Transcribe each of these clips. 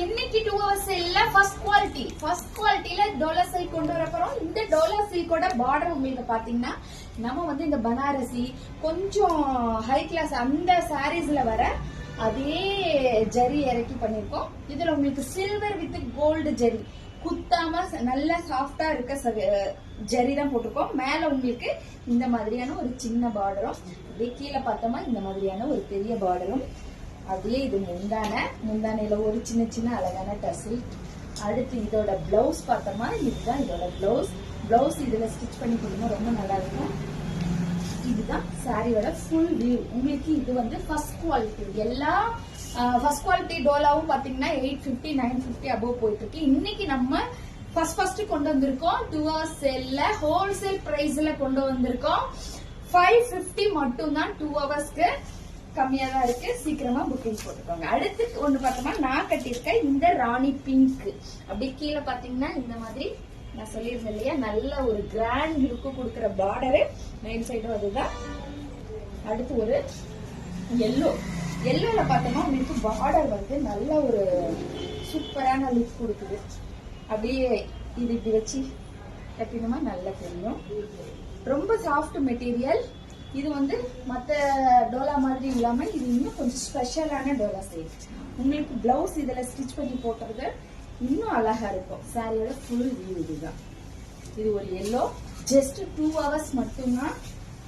இன்னைக்கு 2 hours இல்ல first குவாலிட்டில Dola silk கொண்டு வர போறோம். இந்த டோலா சில்கோட பார்டர் உங்களுக்கு பாத்தீங்கன்னா நம்ம வந்து இந்த பனாரசி கொஞ்சம் ஹை கிளாஸ் அந்த சாரீஸ்ல வர அதே ஜரி இறக்கி பண்ணிருக்கோம். இதுல உங்களுக்கு சில்வர் வித் கோல்டு ஜரி குத்தாம நல்லா சாஃப்டா இருக்க ஜரி தான் போட்டிருக்கோம். மேல உங்களுக்கு இந்த மாதிரியான ஒரு சின்ன பார்டரும், அப்படியே கீழே பார்த்தோமா இந்த மாதிரியான ஒரு பெரிய பார்டரும், அப்படியே இது முந்தானையில ஒரு சின்ன சின்ன அழகான டசில். அடுத்து இதோட பிளவுஸ் பார்த்தோமா, இதுதான் இதோட பிளவுஸ் இதுல ஸ்டிச் பண்ணி கொடுங்க, ரொம்ப நல்லா இருக்கும். இதுதான் சாரியோட ஃபுல் வியூ. உங்களுக்கு இது வந்து ஃபர்ஸ்ட் குவாலிட்டி. எல்லா ஃபர்ஸ்ட் குவாலிட்டி டோலாவும் பாத்தீங்கன்னா 850 950 அபோவ் போயிட்டு இருக்கு. இன்னைக்கு நம்ம ஃபர்ஸ்ட் கொண்டு வந்திருக்கோம் 2 hours சேல்ல ஹோல்சேல் பிரைஸ்ல கொண்டு வந்திருக்கோம். 550 மட்டும் தான் 2 hoursக்கு, கம்மியா தான் இருக்கு. சீக்கிரமா புக்கிங் போட்டுக்கோங்க. அடுத்து ஒண்ணு பார்த்தோம்னா நான் கட்டியிருக்கேன் இந்த ராணி பிங்க். அப்படியே கீழே பாத்தீங்கன்னா இந்த மாதிரி நான் சொல்லியிருந்தேன் இல்லையா, நல்ல ஒரு கிராண்ட் லுக்கு கொடுக்குற பார்டரு மெயின் சைடும் அதுதான். அடுத்து ஒரு எல்லோல பார்த்தோம்னா உங்களுக்கு பார்டர் வந்து நல்ல ஒரு சூப்பரான லுக் கொடுக்குது. அப்படியே இது இப்படி வச்சு கட்டினோமா நல்லா தெரியும். ரொம்ப சாஃப்ட் மெட்டீரியல். இது வந்து மற்ற டோலா மாதிரி இல்லாம இது இன்னும் கொஞ்சம் ஸ்பெஷலான டோலா சைட். உங்களுக்கு பிளவுஸ் இதுல ஸ்டிச் பண்ணி போட்டுறது இன்னும் அழகா இருக்கும். சாரியோட ஃபுல் வியூ இதுதான். இது ஒரு எல்லோ. ஜஸ்ட் 2 hours மட்டும்தான்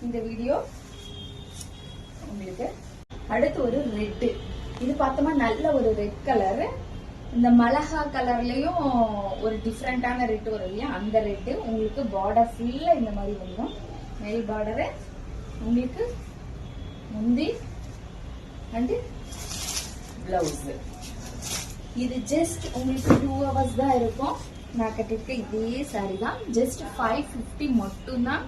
இந்த வீடியோ உங்களுக்கு. அடுத்து ஒரு ரெட். இது பார்த்தோமா நல்ல ஒரு ரெட் கலர். இந்த மலகா கலர்லயும் ஒரு டிஃப்ரெண்டான ரெட் வரும் இல்லையா, அந்த ரெட். உங்களுக்கு பார்டர் ஃபுல்லா இந்த மாதிரி வந்துடும். மேல் பார்டரு உங்களுக்கு முந்தி அண்ட் பிளவுஸ். இது ஜஸ்ட் உங்களுக்கு 2 hours தான் இருக்கும். நான் கட்டிருக்க இதே சாரி தான். ஜஸ்ட் 550 மட்டும் தான்.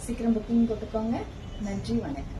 சீக்கிரம் புக்கிங் போட்டுக்கோங்க. நன்றி, வணக்கம்.